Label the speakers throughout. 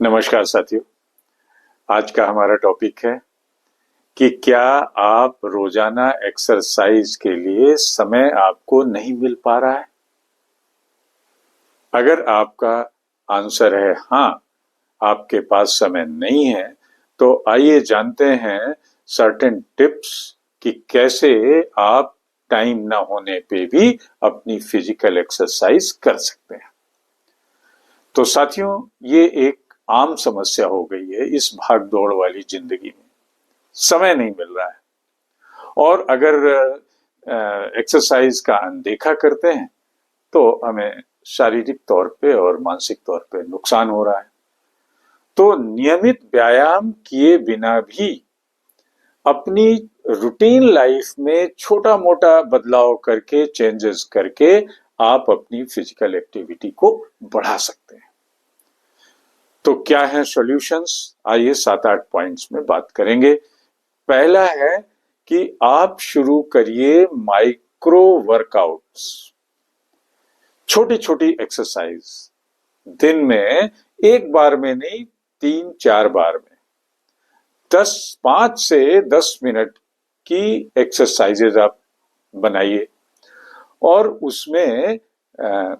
Speaker 1: नमस्कार साथियों। आज का हमारा टॉपिक है कि क्या आप रोजाना एक्सरसाइज के लिए समय आपको नहीं मिल पा रहा है। अगर आपका आंसर है हाँ, आपके पास समय नहीं है, तो आइए जानते हैं सर्टेन टिप्स कि कैसे आप टाइम ना होने पे भी अपनी फिजिकल एक्सरसाइज कर सकते हैं। तो साथियों, ये एक आम समस्या हो गई है इस भाग दौड़ वाली जिंदगी में। समय नहीं मिल रहा है और अगर एक्सरसाइज का अनदेखा करते हैं तो हमें शारीरिक तौर पे और मानसिक तौर पे नुकसान हो रहा है। तो नियमित व्यायाम किए बिना भी अपनी रूटीन लाइफ में छोटा मोटा बदलाव करके, चेंजेस करके आप अपनी फिजिकल एक्टिविटी को बढ़ा सकते हैं। तो क्या है सॉल्यूशंस? आइए 7-8 पॉइंट्स में बात करेंगे। पहला है कि आप शुरू करिए माइक्रो वर्कआउट्स, छोटी छोटी एक्सरसाइज, दिन में एक बार में नहीं, 3-4 बार में 5 से 10 मिनट की एक्सरसाइजेज आप बनाइए और उसमें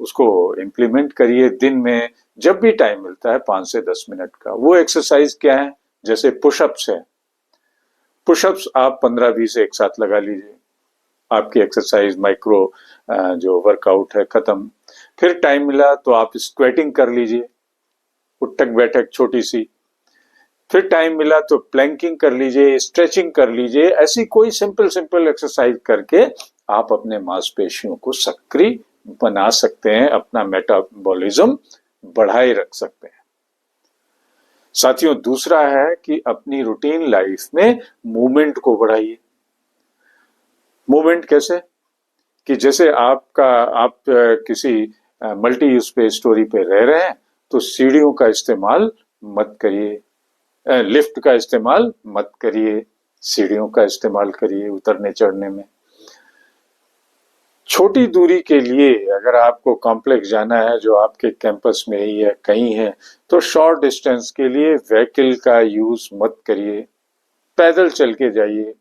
Speaker 1: उसको इम्प्लीमेंट करिए। दिन में जब भी टाइम मिलता है 5 से 10 मिनट का। वो एक्सरसाइज क्या है? जैसे पुशअप्स है, पुशअप्स आप 15-20 एक साथ लगा लीजिए, आपकी एक्सरसाइज माइक्रो जो वर्कआउट है खत्म। फिर टाइम मिला तो आप स्क्वेटिंग कर लीजिए, उठक बैठक छोटी सी। फिर टाइम मिला तो प्लैंकिंग कर लीजिए, स्ट्रेचिंग कर लीजिए। ऐसी कोई सिंपल सिंपल एक्सरसाइज करके आप अपने मांसपेशियों को सक्रिय बना सकते हैं, अपना मेटाबॉलिज्म बढ़ाए रख सकते हैं। साथियों, दूसरा है कि अपनी रूटीन लाइफ में मूवमेंट को बढ़ाइए। मूवमेंट कैसे? कि जैसे आप किसी मल्टी यूज पे स्टोरी पे रह रहे हैं तो सीढ़ियों का इस्तेमाल मत करिए, लिफ्ट का इस्तेमाल मत करिए, सीढ़ियों का इस्तेमाल करिए उतरने चढ़ने में। छोटी दूरी के लिए अगर आपको कॉम्प्लेक्स जाना है जो आपके कैंपस में ही है, कहीं है, तो शॉर्ट डिस्टेंस के लिए व्हीकल का यूज मत करिए, पैदल चल के जाइए।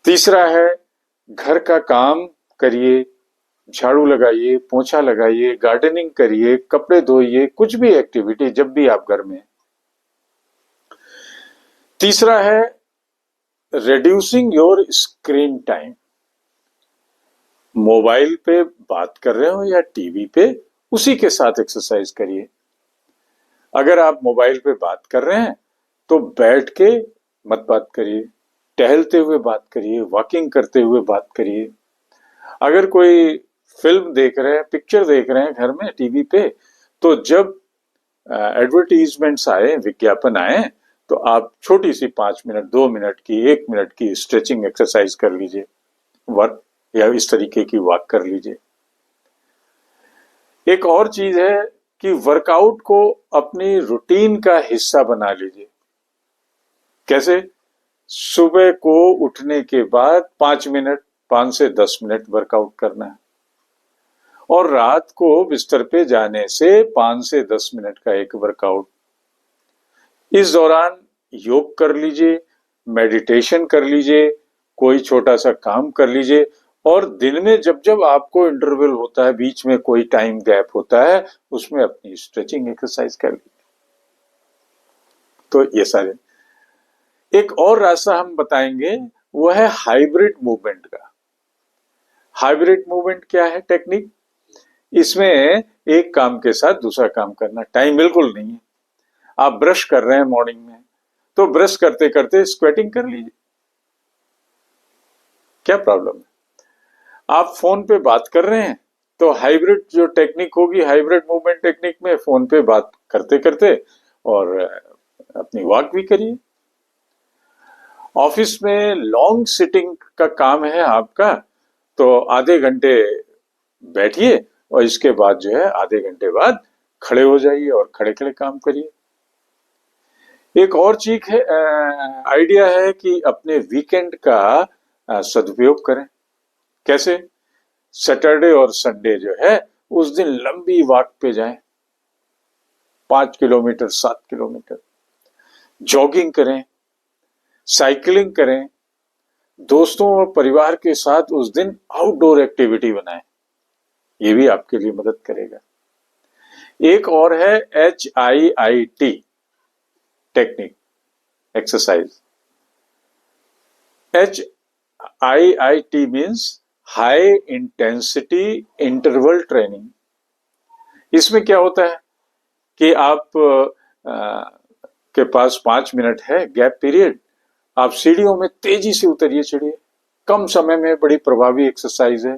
Speaker 1: तीसरा है, घर का काम करिए, झाड़ू लगाइए, पोछा लगाइए, गार्डनिंग करिए, कपड़े धोइए, कुछ भी एक्टिविटी जब भी आप घर में। तीसरा है reducing your screen time. Mobile पे बात कर रहे हो या टीवी पे, उसी के साथ एक्सरसाइज करिए। अगर आप मोबाइल पे बात कर रहे हैं तो बैठ के मत बात करिए, टहलते हुए बात करिए, वॉकिंग करते हुए बात करिए। अगर कोई फिल्म देख रहे हैं, पिक्चर देख रहे हैं घर में टीवी पे, तो जब एडवर्टीजमेंट्स आए, विज्ञापन आए, तो आप छोटी सी 5 मिनट, 2 मिनट की, 1 मिनट की स्ट्रेचिंग एक्सरसाइज कर लीजिए, वर्क या इस तरीके की वॉक कर लीजिए। एक और चीज है कि वर्कआउट को अपनी रूटीन का हिस्सा बना लीजिए। कैसे? सुबह को उठने के बाद 5 मिनट, 5 से 10 मिनट वर्कआउट करना है और रात को बिस्तर पे जाने से 5 से 10 मिनट का एक वर्कआउट। इस दौरान योग कर लीजिए, मेडिटेशन कर लीजिए, कोई छोटा सा काम कर लीजिए और दिन में जब जब आपको इंटरवल होता है, बीच में कोई टाइम गैप होता है, उसमें अपनी स्ट्रेचिंग एक्सरसाइज कर लीजिए। तो ये सारे। एक और रास्ता हम बताएंगे, वो है हाइब्रिड मूवमेंट का। हाइब्रिड मूवमेंट क्या है टेक्निक? इसमें एक काम के साथ दूसरा काम करना, टाइम बिल्कुल नहीं है। आप ब्रश कर रहे हैं मॉर्निंग में, तो ब्रश करते करते स्क्वेटिंग कर लीजिए, क्या प्रॉब्लम है? आप फोन पे बात कर रहे हैं तो हाइब्रिड जो टेक्निक होगी, हाइब्रिड मूवमेंट टेक्निक में फोन पे बात करते करते और अपनी वॉक भी करिए। ऑफिस में लॉन्ग सिटिंग का काम है आपका, तो आधे घंटे बैठिए और इसके बाद जो है आधे घंटे बाद खड़े हो जाइए और खड़े खड़े काम करिए। एक और चीज है, आइडिया है कि अपने वीकेंड का सदुपयोग करें। कैसे? सैटरडे और संडे जो है उस दिन लंबी वॉक पे जाएं, 5 किलोमीटर, 7 किलोमीटर, जॉगिंग करें, साइकिलिंग करें, दोस्तों और परिवार के साथ उस दिन आउटडोर एक्टिविटी बनाएं, ये भी आपके लिए मदद करेगा। एक और है HIIT technique, exercise. HIIT means high intensity interval training. इसमें क्या होता है कि आप के पास 5 मिनट है गैप पीरियड, आप सीढ़ियों में तेजी से उतरिए, चढ़िए, कम समय में बड़ी प्रभावी एक्सरसाइज है।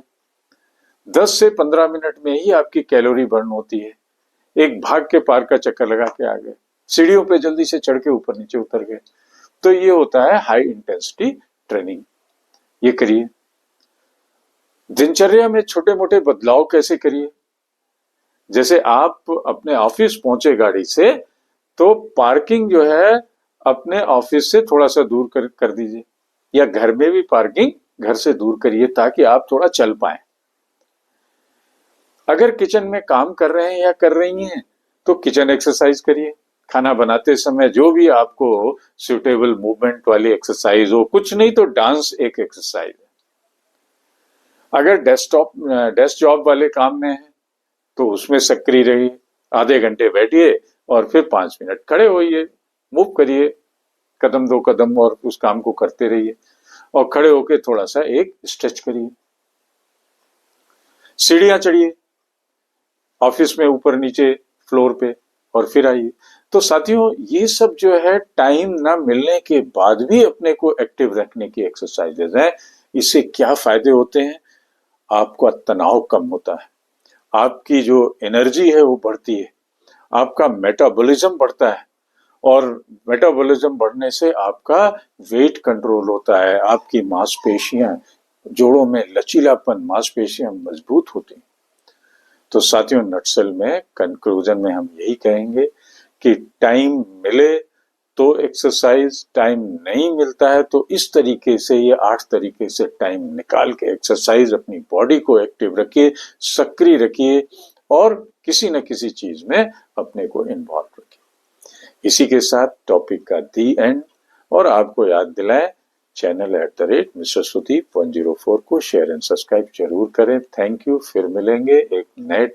Speaker 1: 10 से 15 मिनट में ही आपकी कैलोरी बर्न होती है। एक भाग के पार का चक्कर लगा के आ गए, सीढ़ियों पे जल्दी से चढ़ के ऊपर नीचे उतर गए। तो ये होता है हाई इंटेंसिटी ट्रेनिंग, ये करिए। दिनचर्या में छोटे मोटे बदलाव कैसे करिए, जैसे आप अपने ऑफिस पहुंचे गाड़ी से, तो पार्किंग जो है अपने ऑफिस से थोड़ा सा दूर कर दीजिए, या घर में भी पार्किंग घर से दूर करिए ताकि आप थोड़ा चल पाए। अगर किचन में काम कर रहे हैं या कर रही हैं तो किचन एक्सरसाइज करिए। खाना बनाते समय जो भी आपको सुटेबल मूवमेंट वाली एक्सरसाइज हो, कुछ नहीं तो डांस एक एक्सरसाइज है। अगर डेस्क जॉब वाले काम में है तो उसमें सक्रिय रहिए, आधे घंटे बैठिए और फिर 5 मिनट खड़े होइए, मूव करिए कदम 2 कदम, और उस काम को करते रहिए, और खड़े होके थोड़ा सा एक स्ट्रेच करिए। सीढ़ियां चढ़िए ऑफिस में, ऊपर नीचे फ्लोर पे, और फिर आइए। तो साथियों, ये सब जो है टाइम ना मिलने के बाद भी अपने को एक्टिव रखने की एक्सरसाइजेज हैं। इससे क्या फायदे होते हैं? आपका तनाव कम होता है, आपकी जो एनर्जी है वो बढ़ती है, आपका मेटाबॉलिज्म बढ़ता है, और मेटाबॉलिज्म बढ़ने से आपका वेट कंट्रोल होता है, आपकी मांसपेशियां, जोड़ों में लचीलापन, मांसपेशियां मजबूत होती हैं। तो साथियों, नटसेल में कंक्लूजन में हम यही कहेंगे कि टाइम मिले तो एक्सरसाइज, टाइम नहीं मिलता है तो इस तरीके से, ये 8 तरीके से टाइम निकाल के एक्सरसाइज, अपनी बॉडी को एक्टिव रखिए, सक्रिय रखिए, और किसी न किसी चीज में अपने को इन्वॉल्व रखिए। इसी के साथ टॉपिक का दी एंड, और आपको याद दिलाएं, चैनल @Mr. Sudeep 104 को शेयर एंड सब्सक्राइब जरूर करें। Thank you. फिर मिलेंगे एक नए